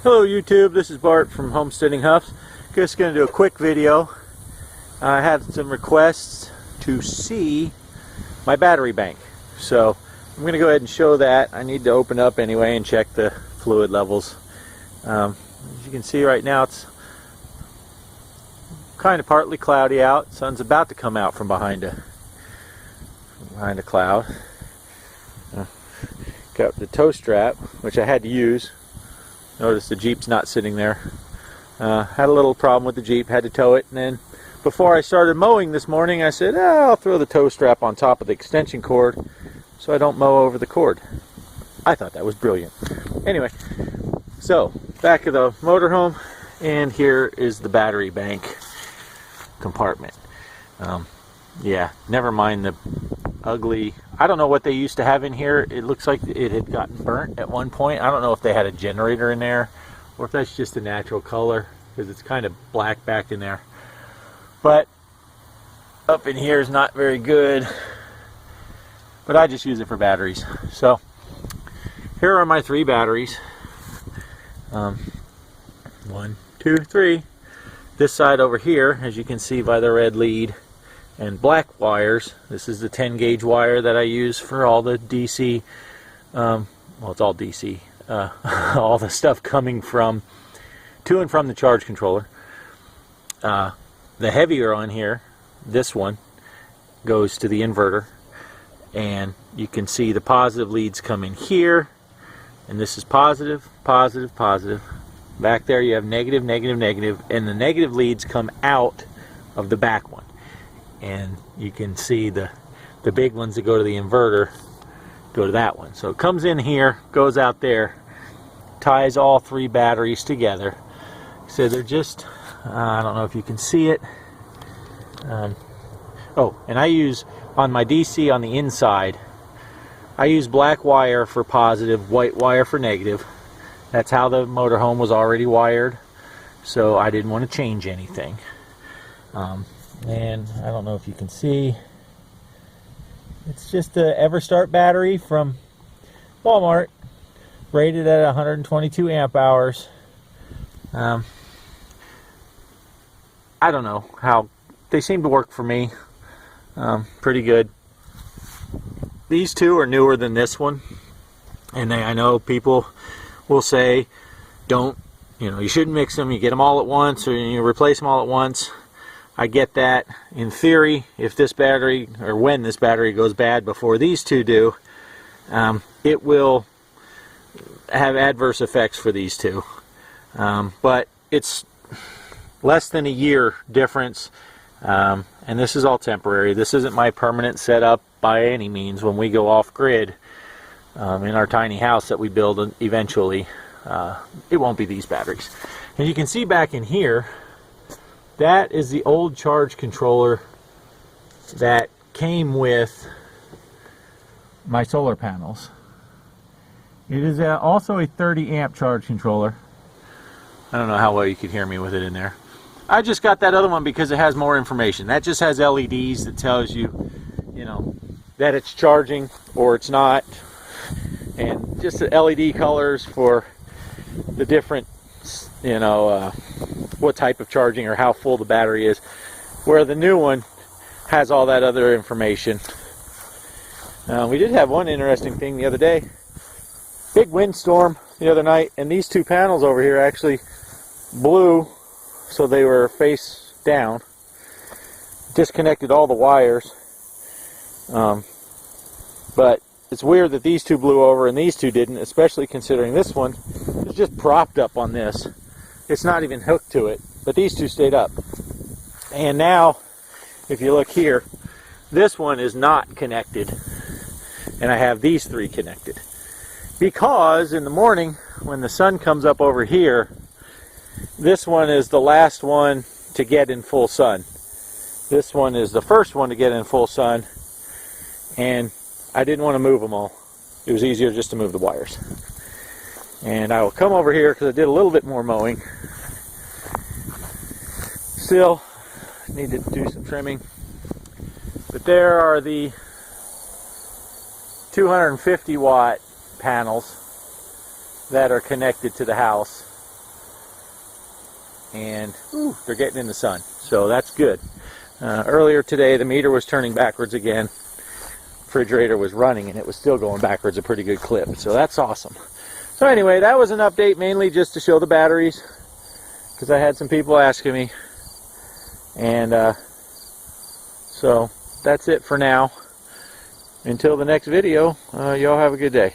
Hello YouTube, this is Bart from Homesteading Huffs. Just going to do a quick video. I had some requests to see my battery bank, so I'm going to go ahead and show that. I need to open up anyway and check the fluid levels. As you can see right now, it's kind of partly cloudy out. Sun's about to come out from behind a cloud. Got the tow strap, which I had to use. Notice the Jeep's not sitting there. Had a little problem with the Jeep, had to tow it, and then before I started mowing this morning I said, I'll throw the tow strap on top of the extension cord so I don't mow over the cord. I thought that was brilliant. Anyway, so back of the motorhome, and here is the battery bank compartment. Yeah, never mind the ugly, I don't know what they used to have in here. It looks like it had gotten burnt at one point. I don't know if they had a generator in there or if that's just a natural color, because it's kind of black back in there. But up in here is not very good, but I just use it for batteries. So here are my 3 batteries. 1, 2, 3. This side over here, as you can see by the red lead and black wires. This is the 10 gauge wire that I use for all the DC, well, it's all DC, all the stuff coming from to and from the charge controller. The heavier on here, this one, goes to the inverter, and you can see the positive leads come in here, and this is positive, positive, positive. Back there you have negative, negative, negative, and the negative leads come out of the back one. And you can see the big ones that go to the inverter go to that one. So it comes in here, goes out there, ties all 3 batteries together. So they're just, I don't know if you can see it. Oh, and I use, on my DC on the inside, I use black wire for positive, white wire for negative. That's how the motorhome was already wired, so I didn't want to change anything. And I don't know if you can see, it's just a EverStart battery from Walmart, rated at 122 amp hours. I don't know how, they seem to work for me pretty good. These 2 are newer than this one, and I know people will say, don't, you shouldn't mix them, you get them all at once, or you replace them all at once. I get that. In theory, if this battery, or when this battery goes bad before these 2 do, it will have adverse effects for these 2. But it's less than a year difference, and this is all temporary. This isn't my permanent setup by any means. When we go off grid in our tiny house that we build eventually, it won't be these batteries. And you can see back in here, that is the old charge controller that came with my solar panels. It is also a 30 amp charge controller. I don't know how well you could hear me with it in there. I just got that other one because it has more information. That just has LEDs that tells you, that it's charging or it's not. And just the LED colors for the different, what type of charging or how full the battery is, where the new one has all that other information. We did have one interesting thing the other day. Big windstorm the other night, and these 2 panels over here actually blew, so they were face down. Disconnected all the wires, but it's weird that these 2 blew over and these 2 didn't, especially considering this one is just propped up on this. It's not even hooked to it, but these 2 stayed up. And now, if you look here, this one is not connected, and I have these 3 connected. Because in the morning, when the sun comes up over here, this one is the last one to get in full sun. This one is the first one to get in full sun, and I didn't want to move them all. It was easier just to move the wires. And I will come over here because I did a little bit more mowing. Still need to do some trimming. But there are the 250 watt panels that are connected to the house. and they're getting in the sun, so that's good. Earlier today the meter was turning backwards again. Refrigerator was running and it was still going backwards a pretty good clip, so that's awesome. So anyway, that was an update mainly just to show the batteries, because I had some people asking me, and so that's it for now. Until the next video, y'all have a good day.